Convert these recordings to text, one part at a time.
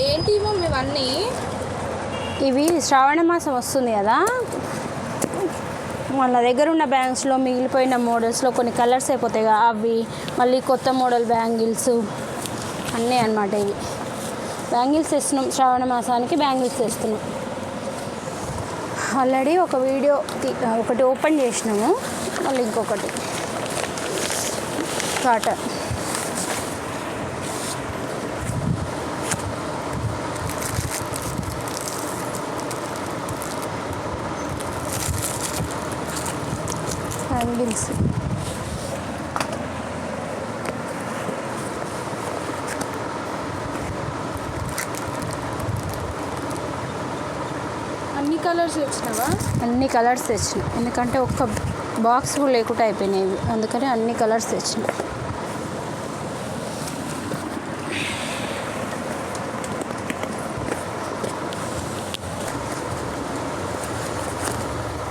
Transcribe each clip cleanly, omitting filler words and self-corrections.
ఏంటి మమ్మీ ఇవన్నీ? ఇవి శ్రావణ మాసం వస్తుంది కదా, మన దగ్గర ఉన్న బ్యాంగిల్స్లో మిగిలిపోయిన మోడల్స్లో కొన్ని కలర్స్ అయిపోతాయి కదా, అవి మళ్ళీ కొత్త మోడల్ బ్యాంగిల్స్ అన్నీ అన్నమాట. ఇవి బ్యాంగిల్స్ తెస్తున్నాం, శ్రావణ మాసానికి బ్యాంగిల్స్ తెస్తున్నాం. ఆల్రెడీ ఒక వీడియో ఒకటి ఓపెన్ చేసినాము, మళ్ళీ ఇంకొకటి కాటన్. బ్యాంగిల్స్ అన్ని కలర్స్ తెచ్చినావా? అన్ని కలర్స్ తెచ్చిన, ఎందుకంటే ఒక్క బాక్స్ కూడా లేకుండా అయిపోయినాయి, అందుకని అన్ని కలర్స్ తెచ్చిన.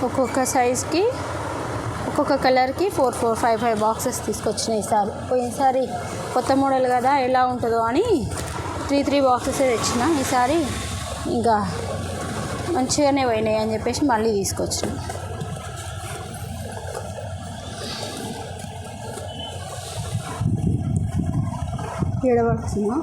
ఒక్కొక్క సైజ్కి ఒక్కొక్క కలర్కి 4, 4, 5, 5 బాక్సెస్ తీసుకొచ్చినాయి ఈసారి. పోయినసారి కొత్త మోడల్ కదా ఎలా ఉంటుందో అని 3 బాక్సెస్ తెచ్చిన. ఈసారి ఇంకా మంచిగానే పోయినాయి అని చెప్పేసి మళ్ళీ తీసుకొచ్చిన. ఏడవడుతుందా?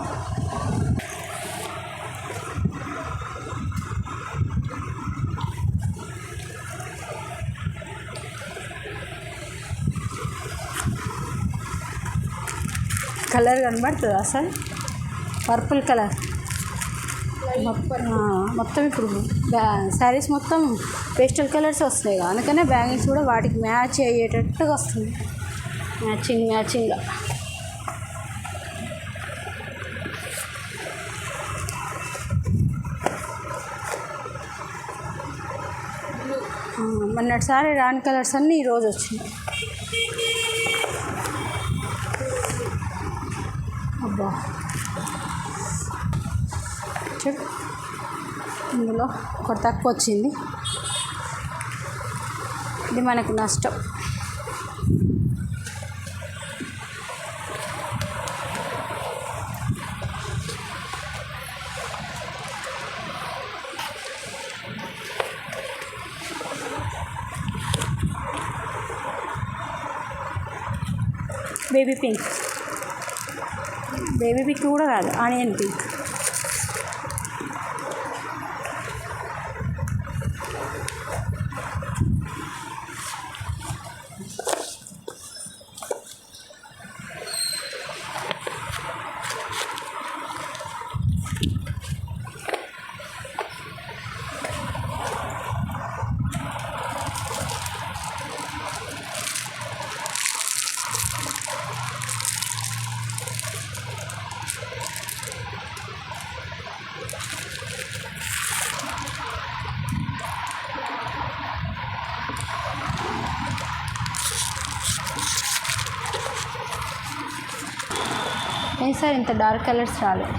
కలర్ కనబడుతుందా అసలు? పర్పుల్ కలర్ మొత్తం. ఇప్పుడు శారీస్ మొత్తం పేస్టల్ కలర్స్ వస్తున్నాయి కదా, అందుకనే బ్యాంగిల్స్ కూడా వాటికి మ్యాచ్ అయ్యేటట్టుగా వస్తుంది, మ్యాచింగ్గా. మొన్నటిసారి రాని కలర్స్ అన్నీ ఈరోజు వచ్చినాయి. అబ్బా చూడు, ఇందులో ఒకటి తక్కువ వచ్చింది, ఇది మనకు నష్టం. బేబీ పింక్ కూడా కాదు, ఆనియన్ పింక్. సార్ ఇంత డార్క్ కలర్స్ రాలేదు.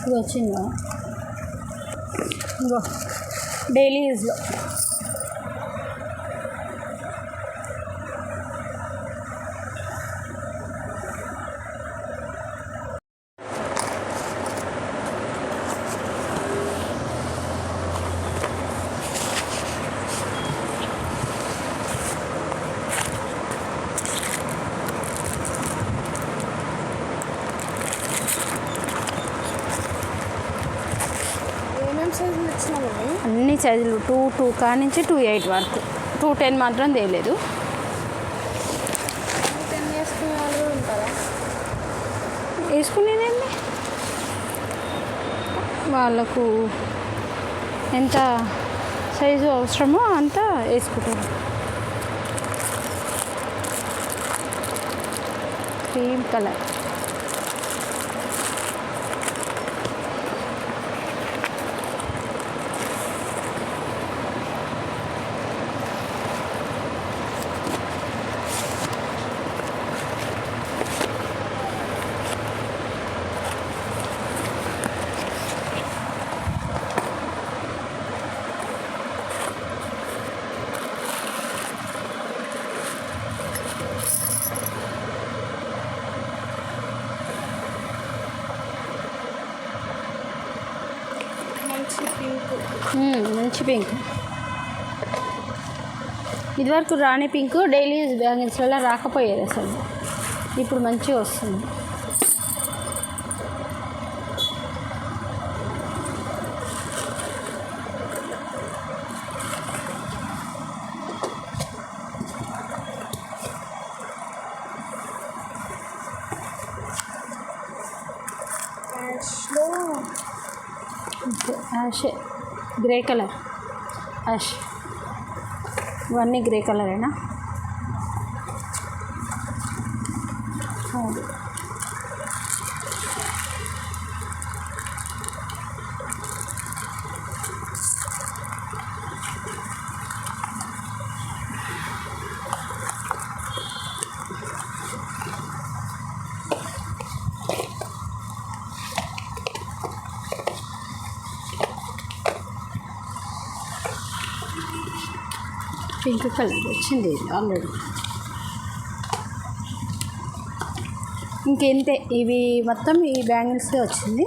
ఇది వచ్చిందా? ఇంకో డైలీ యూజ్లో అన్ని సైజులు 2 కా నుంచి 2 8 వరకు. 2 10 మాత్రం తేలేదు. వేసుకునేదండి వాళ్ళకు ఎంత సైజు అవసరమో అంత వేసుకుంటారు. క్రీమ్ కలర్ మంచి పింక్. మంచి పింక్. ఇదివరకు రాణి పింక్ డైలీ యూజ్ బ్యాంగిల్స్లలో రాకపోయేది అసలు, ఇప్పుడు మంచిగా వస్తుంది. Ash, grey colour, ash. ఇవన్నీ గ్రే కలరేనా? పింక్ కలర్ వచ్చింది ఆల్రెడీ. ఇంకెంతే, ఇవి మొత్తం ఈ బ్యాంగిల్స్లో వచ్చింది.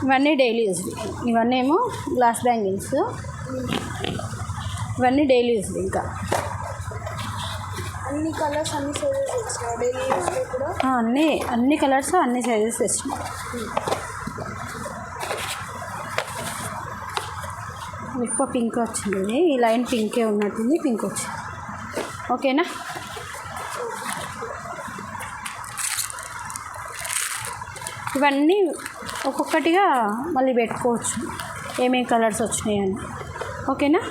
ఇవన్నీ డైలీ యూజ్, ఇవన్నీ ఏమో గ్లాస్ బ్యాంగిల్స్, ఇవన్నీ డైలీ యూజ్. ఇంకా అన్ని కలర్స్ అన్ని సైజెస్ వచ్చినాయి డైలీ యూస్లో కూడా. అన్ని కలర్స్ అన్ని సైజెస్ వచ్చినాయి. ఎక్కువ పింక్ వచ్చింది, ఈ లైన్ పింకే ఉన్నట్టుంది, పింక్ వచ్చింది. ఓకేనా? ఇవన్నీ ఒక్కొక్కటిగా మళ్ళీ పెట్టుకోవచ్చు ఏమేమి కలర్స్ వచ్చినాయని. ఓకేనా?